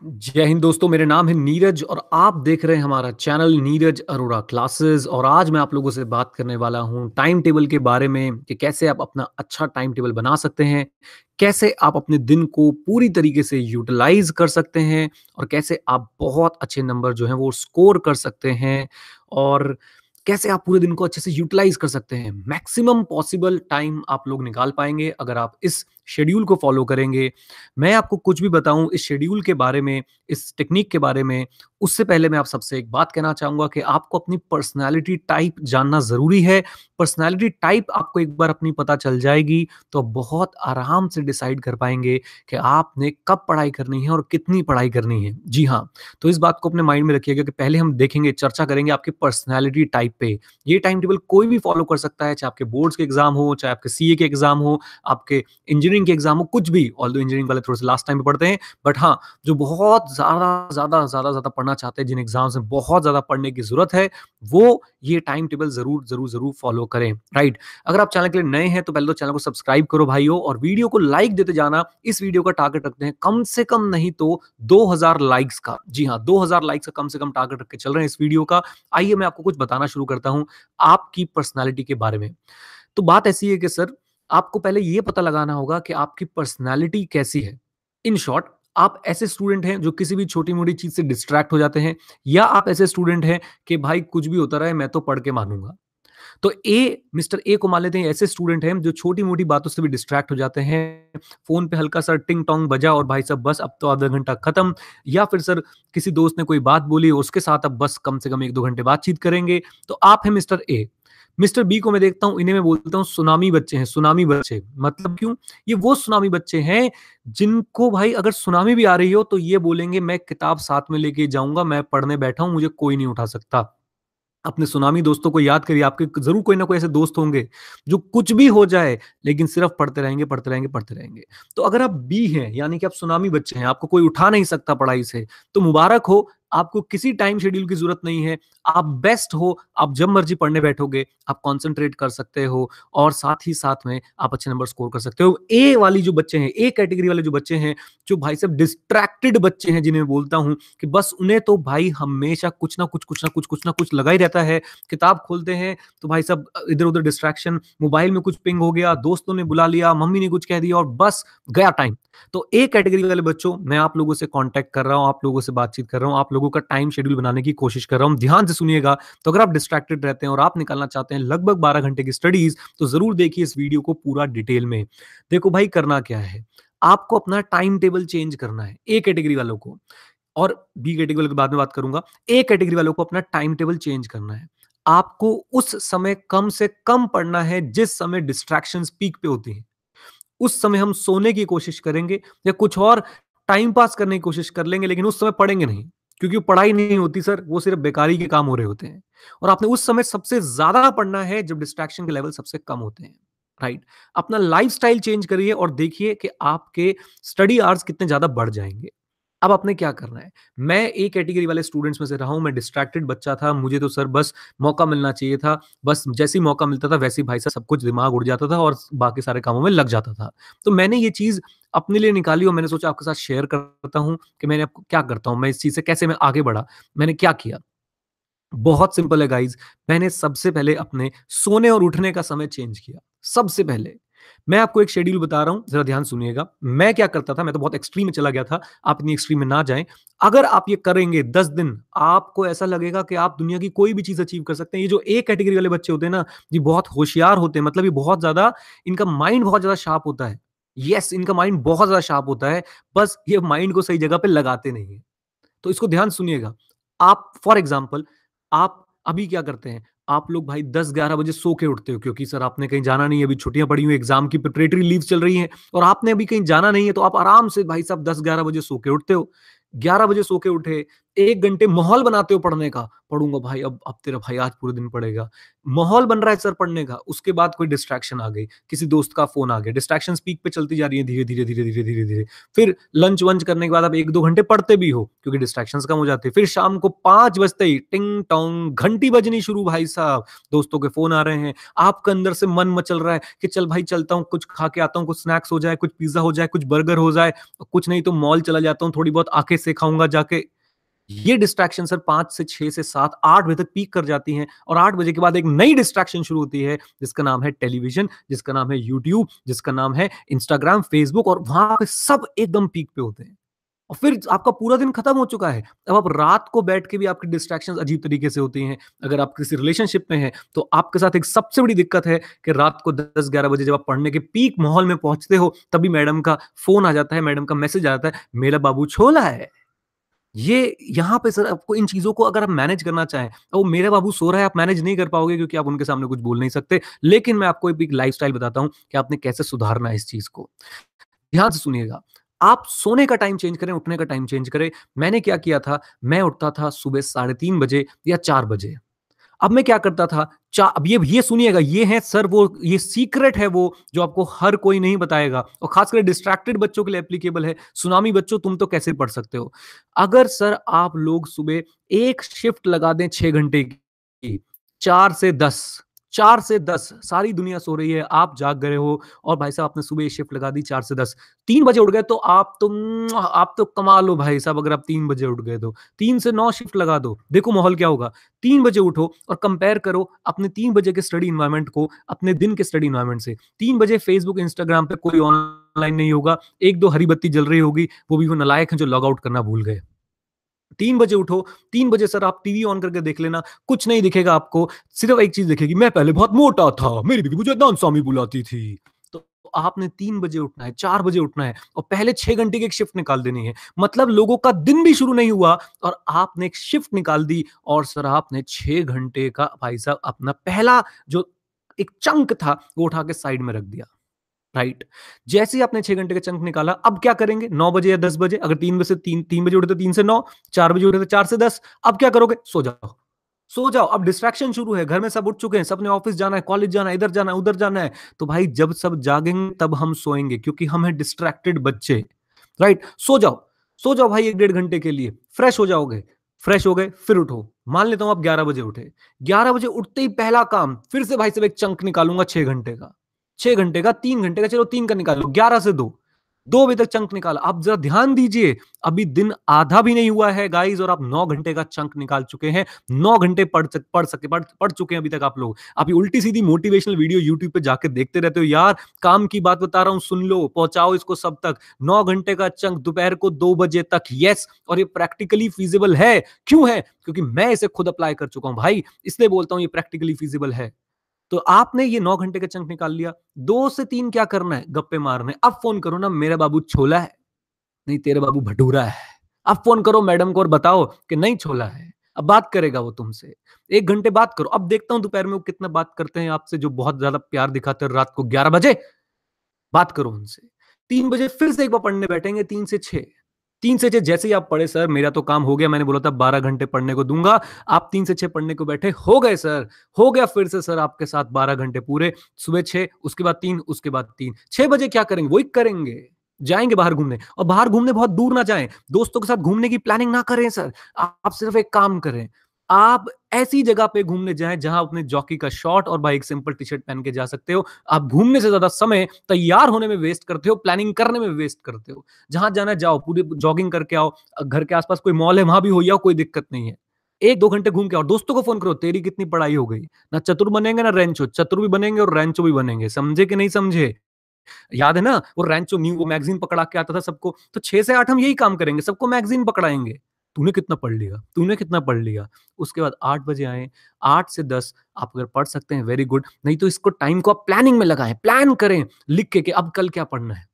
जय हिंद दोस्तों, मेरे नाम है नीरज और आप देख रहे हैं हमारा चैनल नीरज अरोड़ा क्लासेस। और आज मैं आप लोगों से बात करने वाला हूं टाइम टेबल के बारे में कि कैसे आप अपना अच्छा टाइम टेबल बना सकते हैं, कैसे आप अपने दिन को पूरी तरीके से यूटिलाइज कर सकते हैं और कैसे आप बहुत अच्छे नंबर जो हैं वो स्कोर कर सकते हैं, और कैसे आप पूरे दिन को अच्छे से यूटिलाइज कर सकते हैं। मैक्सिमम पॉसिबल टाइम आप लोग निकाल पाएंगे अगर आप इस शेड्यूल को फॉलो करेंगे। मैं आपको कुछ भी बताऊं इस शेड्यूल के बारे में, इस टेक्निक के बारे में, उससे पहले मैं आप सबसे एक बात कहना चाहूंगा कि आपको अपनी पर्सनालिटी टाइप जानना ज़रूरी है। पर्सनालिटी टाइप आपको एक बार अपनी पता चल जाएगी तो आप बहुत आराम से डिसाइड कर पाएंगे कि आपने कब पढ़ाई करनी है और कितनी पढ़ाई करनी है। जी हाँ, तो इस बात को अपने माइंड में रखिएगा कि पहले हम देखेंगे, चर्चा करेंगे आपकी पर्सनालिटी टाइप पे। ये टाइम टेबल कोई भी फॉलो कर सकता है, चाहे आपके बोर्ड्स के एग्जाम हो, चाहे आपके सीए के एग्जाम हो, आपके इंजीनियरिंग के एग्जाम हो, कुछ भी। ऑल्दो इंजीनियरिंग वाले थोड़े से लास्ट टाइम पे पढ़ते हैं, बट हाँ, जो बहुत ज़्यादा पढ़ना चाहते हैं, जिन एग्जाम्स में बहुत ज़्यादा पढ़ने की ज़रूरत है, वो ये टाइम टेबल ज़रूर फॉलो करें, राइट? अगर आप चैनल के लिए नए हैं तो पहले तो चैनल को सब्सक्राइब करो भाइयों, और वीडियो को लाइक देते जाना। इस वीडियो का टारगेट रखते हैं कम से कम नहीं तो 2000 लाइक्स का। जी हाँ, 2000 लाइक्स का कम से कम टारगेट रख के चल रहे हैं इस वीडियो का। आइए मैं आपको कुछ बताना शुरू करता हूँ आपकी पर्सनैलिटी के बारे में। तो बात ऐसी है कि सर, आपको पहले ये पता लगाना होगा कि आपकी पर्सनैलिटी कैसी है। इन शॉर्ट, आप ऐसे स्टूडेंट हैं जो किसी भी छोटी-मोटी चीज़ से डिस्ट्रैक्ट हो जाते हैं, या आप ऐसे स्टूडेंट हैं कि भाई कुछ भी होता रहे मैं तो पढ़ के मानूँगा। तो मिस्टर ए को मान लेते हैं, ऐसे स्टूडेंट हैं जो छोटी-मोटी बातों से भी डिस्ट्रैक्ट हो जाते हैं। फ़ोन पे हल्का-सा टिंग-टोंग बजा और भाई साहब बस अब तो आधा घंटा खत्म। या फिर सर, किसी दोस्त ने कोई बात बोली, उसके साथ अब बस कम से कम 1-2 घंटे बातचीत करेंगे। तो आप हैं मिस्टर ए। मिस्टर बी को मैं देखता हूँ, इन्हें मैं बोलता हूँ सुनामी बच्चे हैं, सुनामी बच्चे। मतलब क्यों? ये वो सुनामी बच्चे हैं जिनको भाई अगर सुनामी भी आ रही हो तो ये बोलेंगे मैं किताब साथ में लेके जाऊँगा, मैं पढ़ने बैठा हूँ, मुझे कोई नहीं उठा सकता। अपने सुनामी दोस्तों को याद करिए, आपके ज़रूर कोई ना कोई ऐसे दोस्त होंगे, जो कुछ भी हो जाए, लेकिन सिर्फ़ पढ़ते रहेंगे, पढ़ते रहेंगे, पढ़ते रहेंगे। तो अगर आप बी हैं, यानी कि आप सुनामी बच्चे हैं, आपको कोई उठा नहीं सकता पढ़ाई से, तो मुबारक हो, आपको किसी टाइम शेड्यूल की ज़रूरत नहीं है। आप बेस्ट हो, आप जब मर्ज़ी पढ़ने बैठोगे, आप कॉन्संट्रेट कर सकते हो, और साथ ही साथ में आप अच्छे नंबर स्कोर कर सकते हो। ए वाली जो बच्चे हैं, ए कैटेगरी वाले जो बच्चे हैं, जो भाई साहब डिस्ट्रैक्टेड बच्चे हैं, जिन्हें मैं बोलता हूँ कि बस उन्हें तो भाई हमेशा कुछ ना कुछ लगा ही रहता है। किताब खोलते हैं तो भाई साहब इधर-उधर डिस्ट्रैक्शन, मोबाइल में कुछ पिंग हो गया, दोस्तों ने बुला लिया, मम्मी ने कुछ कह दिया और बस गया टाइम। तो ए कैटेगरी वाले बच्चों, मैं आप लोगों से कॉन्टैक्ट कर रहा हूँ, आप लोगों से बातचीत कर रहा हूँ, आप लोगों का टाइम शेड्यूल बनाने की कोशिश कर रहा हूँ। ध्यान से सुनिएगा। तो अगर आप डिस्ट्रैक्टेड रहते हैं और आप निकालना चाहते हैं लगभग 12 घंटे की स्टडीज़, तो ज़रूर देखिए इस वीडियो को पूरा डिटेल में। देखो भाई, करना क्या है? आपको अपना टाइम टेबल चेंज करना है, ए कैटेगरी वालों को। और बी कैटेगरी वालों की बाद में बात करूँगा। ए कैटेगरी वालों को अपना टाइम टेबल चेंज करना है। आपको उस समय कम से कम पढ़ना है जिस समय डिस्ट्रैक्शंस पीक पे होती हैं। उस समय हम सोने की कोशिश करेंगे या कुछ और टाइम पास करने की कोशिश कर लेंगे, लेकिन उस समय पढ़ेंगे नहीं। क्योंकि वो पढ़ाई नहीं होती सर, वो सिर्फ बेकारी के काम हो रहे होते हैं। और आपने उस समय सबसे ज़्यादा पढ़ना है जब डिस्ट्रैक्शन के लेवल सबसे कम होते हैं, राइट? अपना लाइफ़स्टाइल चेंज करिए और देखिए कि आपके स्टडी आवर्स कितने ज़्यादा बढ़ जाएँगे। अब आपने क्या करना है? मैं ए कैटेगरी वाले स्टूडेंट्स में से रहा हूँ, मैं डिस्ट्रैक्टेड बच्चा था, मुझे तो सर बस मौका मिलना चाहिए था। बस जैसे ही मौका मिलता था वैसे ही भाई साहब सब कुछ दिमाग उड़ जाता था और बाकी सारे कामों में लग जाता था। तो मैंने ये चीज़ अपने लिए निकाली और मैंने सोचा आपके साथ शेयर करता हूँ कि मैंने आपको क्या करता हूँ, मैं इस चीज़ से कैसे मैं आगे बढ़ा। मैंने क्या किया? बहुत सिंपल है गाइज़। मैंने सबसे पहले अपने सोने और उठने का समय चेंज किया, सबसे पहले। मैं आपको एक शेड्यूल बता रहा हूँ, ज़रा ध्यान सुनिएगा। मैं क्या करता था, मैं तो बहुत एक्सट्रीम में चला गया था, आप इतनी एक्सट्रीम में ना जाएँ। अगर आप ये करेंगे 10 दिन, आपको ऐसा लगेगा कि आप दुनिया की कोई भी चीज़ अचीव कर सकते हैं। ये जो ए कैटेगरी वाले बच्चे होते हैं ना, ये बहुत होशियार होते हैं, मतलब ये बहुत ज़्यादा, इनका माइंड बहुत ज़्यादा शार्प होता है। येस, इनका माइंड बहुत ज़्यादा शार्प होता है, बस ये माइंड को सही जगह पे लगाते नहीं हैं। तो इसको ध्यान सुनिएगा। आप फॉर एग्ज़ाम्पल, आप अभी क्या करते हैं? आप लोग भाई 10-11 बजे सो के उठते हो क्योंकि सर आपने कहीं जाना नहीं है, अभी छुट्टियाँ पड़ी हुई हैं, एग्ज़ाम की प्रिपरेटरी लीव्स चल रही हैं और आपने अभी कहीं जाना नहीं है, तो आप आराम से भाई साहब 10-11 बजे सो के उठते हो। 11 बजे सो के उठे, 1 घंटे माहौल बनाते हो पढ़ने का, पढ़ूँगा भाई, अब तेरा भाई आज पूरे दिन पढ़ेगा। माहौल बन रहा है सर पढ़ने का, उसके बाद कोई डिस्ट्रैक्शन आ गई, किसी दोस्त का फ़ोन आ गया, डिस्ट्रैक्शंस पीक पे चलती जा रही है धीरे-धीरे, धीरे-धीरे, धीरे-धीरे। फिर लंच-वंच करने के बाद आप 1-2 घंटे पढ़ते भी हो, क्योंकि डिस्ट्रैक्शंस कम हो जाते हैं। फिर शाम को 5 बजते ही टिंग-टोंग घंटी बजनी शुरू भाई साहब, दोस्तों के फ़ोन आ रहे हैं, आपका अंदर से मन मचल रहा है कि चल भाई चलता हूँ, कुछ खा के आता हूँ, कुछ स्नैक्स हो जाए, कुछ पिज़्ज़ा हो जाए, कुछ बर्गर हो जाए, कुछ नहीं तो मॉल चला जाता हूँ, थोड़ी बहुत आँखें सेकाऊँगा जाके। ये डिस्ट्रैक्शन सर 5 से 6 से 7, 8 बजे तक पीक कर जाती हैं और 8 बजे के बाद एक नई डिस्ट्रैक्शन शुरू होती है, जिसका नाम है टेलीविज़न, जिसका नाम है यूट्यूब, जिसका नाम है इंस्टाग्राम, फेसबुक और वहाँ पे सब एकदम पीक पे होते हैं। और फिर आपका पूरा दिन खत्म हो चुका है। अब आप रात को बैठ के भी आपकी डिस्ट्रैक्शंस अजीब तरीके से होती हैं। अगर आप किसी रिलेशनशिप में हैं, तो आपके साथ एक सबसे बड़ी दिक्कत है कि रात को 10-11 बजे जब आप पढ़ने के पीक माहौल में पहुँचते हो, तभी मैडम का फ़ोन आ जाता है, मैडम का मैसेज आ जाता है, मेरा बाबू छोला है। ये यहाँ पे सर आपको इन चीज़ों को अगर आप मैनेज करना चाहें, तो मेरा बाबू सो रहा है, आप मैनेज नहीं कर पाओगे क्योंकि आप उनके सामने कुछ बोल नहीं सकते। लेकिन मैं आपको एक लाइफ़स्टाइल बताता हूँ कि आपने कैसे सुधारना है इस चीज़ को। ध्यान से सुनिएगा। आप सोने का टाइम चेंज करें, उठने का टाइम चेंज करें। मैंने क्या किया था, मैं उठता था सुबह साढ़े 3 बजे या 4 बजे। अब मैं क्या करता था, चा अब ये सुनिएगा, ये है सर वो ये सीक्रेट है वो जो आपको हर कोई नहीं बताएगा और खासकर डिस्ट्रैक्टेड बच्चों के लिए एप्लीकेबल है। सुनामी बच्चों तुम तो कैसे पढ़ सकते हो? अगर सर आप लोग सुबह एक शिफ्ट लगा दें 6 घंटे की, 4 से 10, 4 से 10 सारी दुनिया सो रही है, आप जाग गए हो और भाई साहब आपने सुबह ये शिफ्ट लगा दी 4 से 10, 3 बजे उठ गए तो आप तो कमाल हो भाई साहब अगर आप 3 बजे उठ गए तो। 3 से 9 शिफ्ट लगा दो, देखो माहौल क्या होगा। 3 बजे उठो और कंपेयर करो अपने 3 बजे के स्टडी एनवायरनमेंट को अपने दिन के स्टडी एनवायरनमेंट से। 3 बजे फेसबुक, इंस्टाग्राम पे कोई ऑनलाइन नहीं होगा, 1-2 हरी बत्ती जल रही होगी, वो भी वो नालायक हैं जो लॉग आउट करना भूल गए। 3 बजे उठो, 3 बजे सर आप टीवी ऑन करके देख लेना, कुछ नहीं दिखेगा आपको, सिर्फ एक चीज़ दिखेगी, मैं पहले बहुत मोटा था, मेरी बीवी मुझे नाम-सामी बुलाती थी। तो आपने 3 बजे उठना है, 4 बजे उठना है और पहले 6 घंटे की एक शिफ्ट निकाल देनी है। मतलब लोगों का दिन भी शुरू नहीं हुआ और आपने एक शिफ्ट निकाल दी और सर आपने 6 घंटे का भाई साहब अपना पहला जो एक चंक था, वो उठा के साइड में रख दिया। राइट। जैसे ही आपने 6 घंटे का चंक निकाला, अब क्या करेंगे? 9 बजे या 10 बजे, अगर 3 बजे से 3 बजे उठे तो 3 से 9, 4 बजे उठे तो 4 से 10, अब क्या करोगे? सो जाओ। सो जाओ, अब डिस्ट्रैक्शन शुरू है, घर में सब उठ चुके हैं, सबने ऑफिस जाना है, कॉलेज जाना है, इधर जाना है, उधर जाना है। तो भाई जब सब जागेंगे तब हम सोएंगे क्योंकि हम हैं डिस्ट्रैक्टेड बच्चे। राइट? सो जाओ भाई 1 डेढ़ घंटे के लिए, फ्रेश हो जाओगे। फ्रेश हो गए, फिर उठो। मान लेता हूँ आप 11 बजे उठे। 11 बजे उठते ही पहला काम, फिर से भाई साहब एक चंक निकालूँगा 6 घंटे का। 6 घंटे का, 3 घंटे का, चलो 3 का निकाल लो, 11 से 2, 2 बजे तक चंक निकाला। आप जरा ध्यान दीजिए, अभी दिन आधा भी नहीं हुआ है गाइस और आप 9 घंटे का चंक निकाल चुके हैं। 9 घंटे पढ़ चुके हैं अभी तक आप लोग। आप ये उल्टी-सीधी मोटिवेशनल वीडियो यूट्यूब पे जाके देखते रहते हो, यार काम की बात बता रहा हूँ, सुन लो, पहुँचाओ इसको सब तक। 9 घंटे का चंक दोपहर को 2 बजे तक, यस, और ये प्रैक्टिकली फीजिबल है। क्यों है? क्योंकि मैं इसे खुद अप्लाई कर चुका हूँ भाई, इसलिए बोलता हूँ ये प्रैक्टिकली फीजिबल है। तो आपने ये 9 घंटे का चंक निकाल लिया, 2 से 3 क्या करना है? गप्पे मारने। अब फ़ोन करो ना, मेरा बाबू छोला है, नहीं तेरे बाबू भटूरा है। अब फ़ोन करो मैडम को और बताओ कि नहीं छोला है। अब बात करेगा वो तुमसे। 1 घंटे बात करो। अब देखता हूँ दोपहर में वो कितना बात करते हैं आपसे जो बहुत ज़्यादा प्यार दिखाते हैं रात को 11 बजे, बात करो उनसे। 3 बजे फिर से एक बार पढ़ने बैठेंगे 3 से 6। 3 से 6 जैसे ही आप पढ़े सर मेरा तो काम हो गया, मैंने बोला था 12 घंटे पढ़ने को दूँगा, आप 3 से 6 पढ़ने को बैठे, हो गए सर, हो गया फिर से सर आपके साथ 12 घंटे पूरे, सुबह 6 उसके बाद 3 उसके बाद 3, 6 बजे क्या करेंगे? वही करेंगे, जाएँगे बाहर घूमने और बाहर घूमने बहुत दूर ना जाएँ, दोस्तों के साथ घूमने की प्लानिंग ना करें सर, आप सिर्फ एक काम करें, आप ऐसी जगह पे घूमने जाएँ जहाँ अपने जॉकी का शॉर्ट और भाई एक सिंपल टी-शर्ट पहन के जा सकते हो। आप घूमने से ज़्यादा समय तैयार होने में वेस्ट करते हो, प्लानिंग करने में वेस्ट करते हो। जहाँ जाना है जाओ, पूरी जॉगिंग करके आओ, घर के आस-पास कोई मॉल है वहाँ भी हो आओ, कोई दिक्कत नहीं है। 1-2 घंटे घूम के आओ, दोस्तों को फ़ोन करो, तेरी कितनी पढ़ाई हो गई? ना चतुर बनेंगे ना रैंचो, चतुर भी बनेंगे और रैंचो भी बनेंगे, समझे कि नहीं समझे? याद है ना वो रैंचो न्यू वो मैगज़ीन पकड़ा के आता था सबको, तो 6 से 8 हम यही काम करेंगे, सबको मैगज़ीन पकड़ाएँगे। तूने कितना पढ़ लिया? तूने कितना पढ़ लिया? उसके बाद 8 बजे आएँ, 8 से 10 आप अगर पढ़ सकते हैं वेरी गुड, नहीं तो इसको टाइम को आप प्लानिंग में लगाएँ, प्लान करें लिख के कि अब कल क्या पढ़ना है,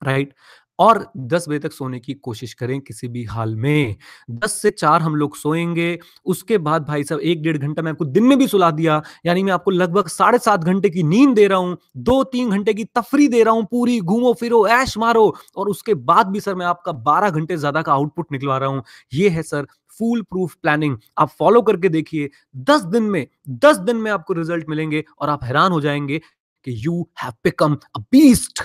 राइट? और 10 बजे तक सोने की कोशिश करें किसी भी हाल में। 10 से 4 हम लोग सोएँगे, उसके बाद भाई साहब 1 डेढ़ घंटा मैं आपको दिन में भी सुला दिया, यानी मैं आपको लगभग साढ़े 7 घंटे की नींद दे रहा हूँ, 2-3 घंटे की तफ़री दे रहा हूँ पूरी, घूमो-फिरो, ऐश मारो और उसके बाद भी सर मैं आपका 12 घंटे ज़्यादा का आउटपुट निकलवा रहा हूँ। ये है सर फूल प्रूफ प्लानिंग। आप फ़ॉलो करके देखिए, 10 दिन में आपको रिज़ल्ट मिलेंगे और आप हैरान हो जाएँगे कि you have become a beast.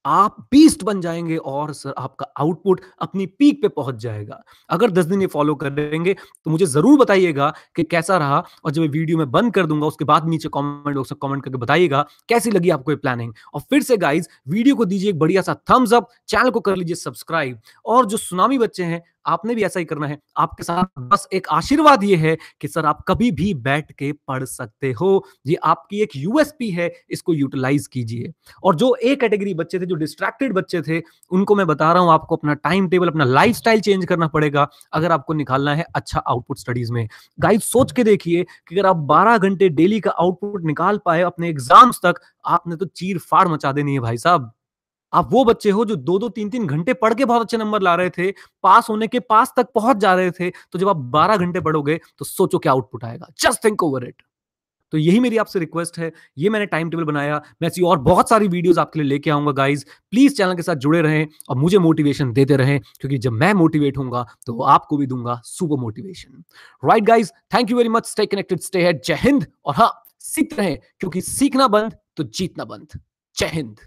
आप बीस्ट बन जाएँगे और सर आपका आउटपुट अपनी पीक पे पहुँच जाएगा। अगर 10 दिन ये फ़ॉलो करेंगे तो मुझे ज़रूर बताइएगा कि कैसा रहा और जब ये वीडियो मैं बंद कर दूँगा उसके बाद नीचे कमेंट बॉक्स में कमेंट करके बताइएगा कैसी लगी आपको ये प्लानिंग। और फिर से गाइज़ वीडियो को दीजिए एक बढ़िया-सा थम्स अप, चैनल को कर लीजिए सब्सक्राइब और जो सुनामी बच्चे हैं, आपने भी ऐसा ही करना है। आपके साथ बस एक आशीर्वाद ये है कि सर आप कभी भी बैठ के पढ़ सकते हो। ये आपकी एक यूएसपी है, इसको यूटिलाइज़ कीजिए। और जो ए कैटेगरी बच्चे थे, जो डिस्ट्रैक्टेड बच्चे थे, उनको मैं बता रहा हूँ आपको अपना टाइम टेबल, अपना लाइफ़स्टाइल चेंज करना पड़ेगा, अगर आपको निकालना है अच्छा आउटपुट स्टडीज़ में। गाइस सोच के देखिए कि अगर आप 12 घंटे डेली का आउटपुट निकाल पाए अपने एग्ज़ाम्स तक, आपने तो चीर-फाड़ मचा देनी है भाई साहब। आप वो बच्चे हो जो 2-2 3-3 घंटे पढ़ के बहुत अच्छे नंबर ला रहे थे, पास होने के पास तक पहुँच जा रहे थे, तो जब आप 12 घंटे पढ़ोगे, तो सोचो क्या आउटपुट आएगा। Just think over it. तो यही मेरी आपसे रिक्वेस्ट है, ये मैंने टाइम टेबल बनाया, मैं ऐसी और बहुत सारी वीडियोज़ आपके लिए लेके आऊँगा गाइज़। प्लीज़ चैनल के साथ जुड़े रहें और मुझे मोटिवेशन देते रहें क्योंकि जब मैं मोटिवेट होऊँगा, तो आपको भी दूँगा super motivation. Right guys, thank you very much, stay connected, stay hit, जय हिंद और हाँ, सीखते रहें क्योंकि सीखना बंद तो जीतना बंद। जय हिंद।